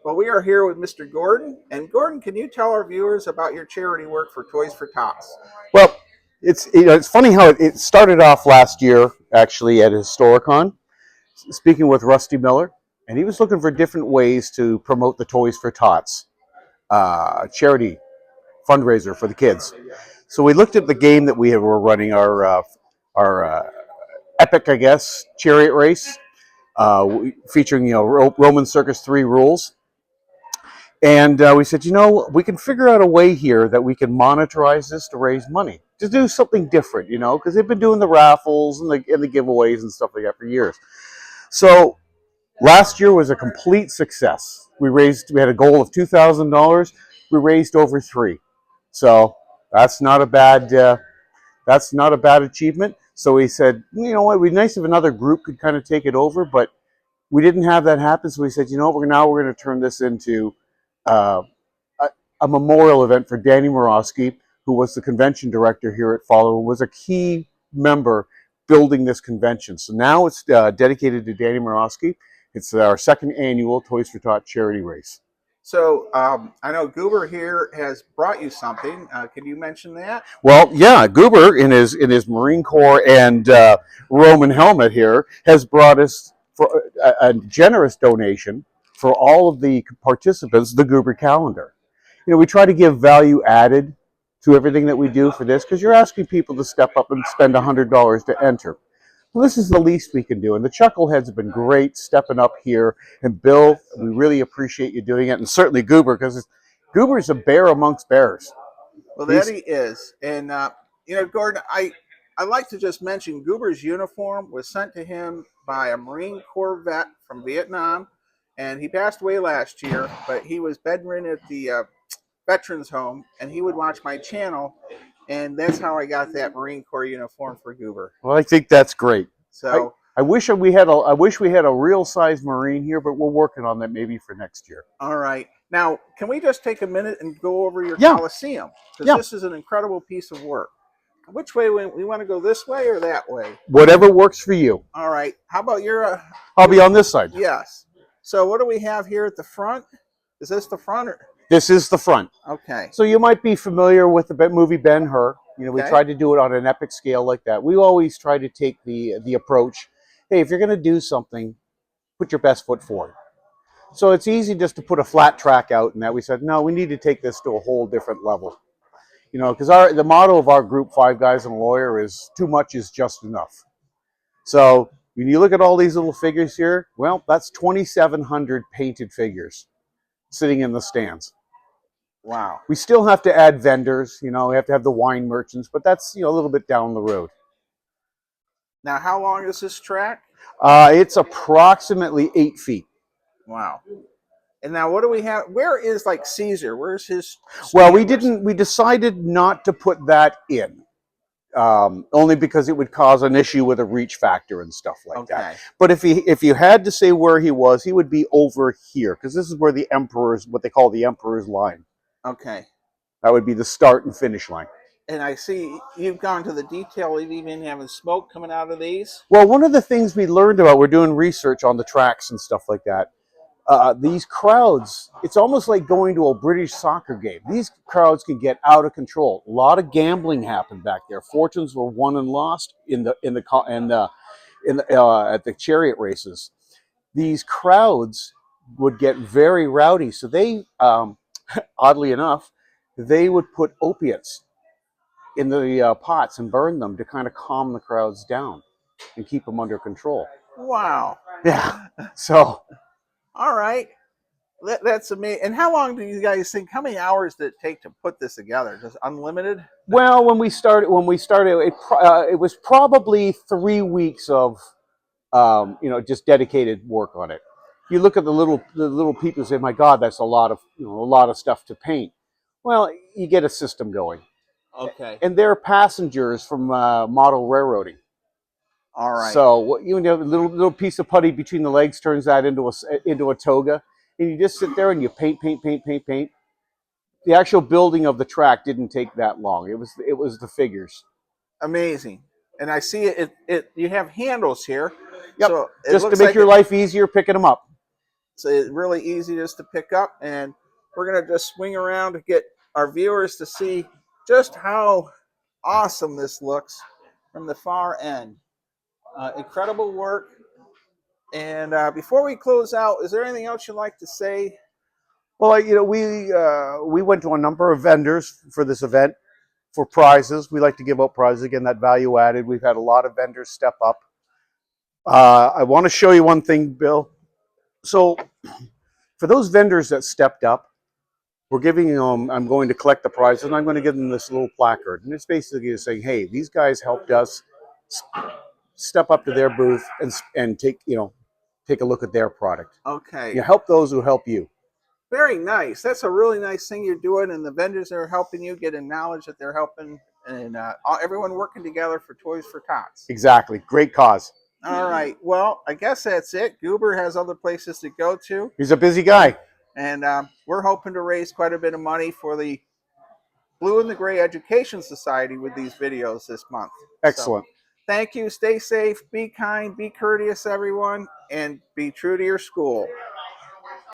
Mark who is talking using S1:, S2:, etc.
S1: Well, we are here with Mr. Gordon. And Gordon, can you tell our viewers about your charity work for Toys for Tots?
S2: Well, it's funny how it started off last year, actually, at Historicon, speaking with Rusty Miller, and he was looking for different ways to promote the Toys for Tots charity fundraiser for the kids. So we looked at the game that were running, our epic, I guess, chariot race, featuring Roman Circus 3 rules. And we said, we can figure out a way here that we can monetize this to raise money, to do something different, because they've been doing the raffles and the giveaways and stuff like that for years. So last year was a complete success. We had a goal of $2,000. We raised over $3,000. So that's not a bad achievement. So we said, you know what, it'd be nice if another group could kind of take it over, but we didn't have that happen. So we said, we're going to turn this into uh, a memorial event for Danny Morosky, who was the convention director here at Follow, was a key member building this convention. So now it's dedicated to Danny Morosky. It's our second annual Toys for Tots charity race.
S1: So I know Goober here has brought you something. Can you mention that?
S2: Well, yeah, Goober in his Marine Corps and Roman helmet here has brought us for a generous donation for all of the participants, the Goober calendar. We try to give value added to everything that we do for this, because you're asking people to step up and spend $100 to enter. Well, this is the least we can do, and the Chuckleheads have been great stepping up here. And Bill, we really appreciate you doing it, and certainly Goober, because Goober's a bear amongst bears.
S1: Well, that he is. And, Gordon, I like to just mention Goober's uniform was sent to him by a Marine Corps vet from Vietnam, and he passed away last year, but he was bedridden at the Veterans Home, and he would watch my channel, and that's how I got that Marine Corps uniform for Goober.
S2: Well, I think that's great.
S1: So
S2: I wish we had a real size Marine here, but we're working on that maybe for next year.
S1: All right. Now, can we just take a minute and go over your Coliseum? Because this is an incredible piece of work. Which way we want to go, this way or that way?
S2: Whatever works for you.
S1: All right. How about your?
S2: I'll be on this side.
S1: Yes. So what do we have here at the front? Is this the front?
S2: This is the front.
S1: Okay.
S2: So you might be familiar with the movie Ben-Hur. We tried to do it on an epic scale like that. We always try to take the approach, hey, if you're going to do something, put your best foot forward. So it's easy just to put a flat track out, and that we said, no, we need to take this to a whole different level. Because the motto of our group, 5 Guys and a Lawyer, is too much is just enough. So when you look at all these little figures here, well, that's 2,700 painted figures sitting in the stands.
S1: Wow.
S2: We still have to add vendors, we have to have the wine merchants, but that's, a little bit down the road.
S1: Now, how long is this track?
S2: It's approximately 8 feet.
S1: Wow. And now what do we have? Where is Caesar? Where's his?
S2: Well, we decided not to put that in. Only because it would cause an issue with a reach factor and stuff like that. But if you had to say where he was, he would be over here, because this is where the Emperor's, what they call the Emperor's line.
S1: Okay.
S2: That would be the start and finish line.
S1: And I see you've gone to the detail of even having smoke coming out of these.
S2: Well, one of the things we learned about, we're doing research on the tracks and stuff like that. These crowds, it's almost like going to a British soccer game. These crowds can get out of control. A lot of gambling happened back there. Fortunes were won and lost at the chariot races. These crowds would get very rowdy. So they, oddly enough, they would put opiates in the pots and burn them to kind of calm the crowds down and keep them under control.
S1: Wow.
S2: Yeah. So.
S1: All right. That's amazing. And how long do you guys think? How many hours did it take to put this together? Just unlimited?
S2: Well, when we started, it was probably 3 weeks of, just dedicated work on it. You look at the little people and say, "My God, that's a lot of stuff to paint." Well, you get a system going.
S1: Okay.
S2: And they're passengers from model railroading.
S1: All right.
S2: So a little piece of putty between the legs turns that into a toga, and you just sit there and you paint. The actual building of the track didn't take that long. It was the figures.
S1: Amazing. And I see it. You have handles here.
S2: Yep.
S1: So
S2: just to make your life easier picking them up.
S1: it's really easy just to pick up, and we're gonna just swing around to get our viewers to see just how awesome this looks from the far end. Incredible work. And before we close out, is there anything else you'd like to say?
S2: Well, we went to a number of vendors for this event for prizes. We like to give out prizes, again, that value added. We've had a lot of vendors step up. I want to show you one thing, Bill. So for those vendors that stepped up, we're giving them, I'm going to collect the prizes, and I'm going to give them this little placard. And it's basically saying, hey, these guys helped us step up to their booth and take a look at their product.
S1: Okay.
S2: You help those who help you.
S1: Very nice. That's a really nice thing you're doing, and the vendors that are helping you getting knowledge that they're helping, and everyone working together for Toys for Tots.
S2: Exactly. Great cause.
S1: All right. Well, I guess that's it. Goober has other places to go to.
S2: He's a busy guy.
S1: And we're hoping to raise quite a bit of money for the Blue and the Gray Education Society with these videos this month.
S2: Excellent.
S1: So, thank you. Stay safe. Be kind. Be courteous, everyone. And be true to your school.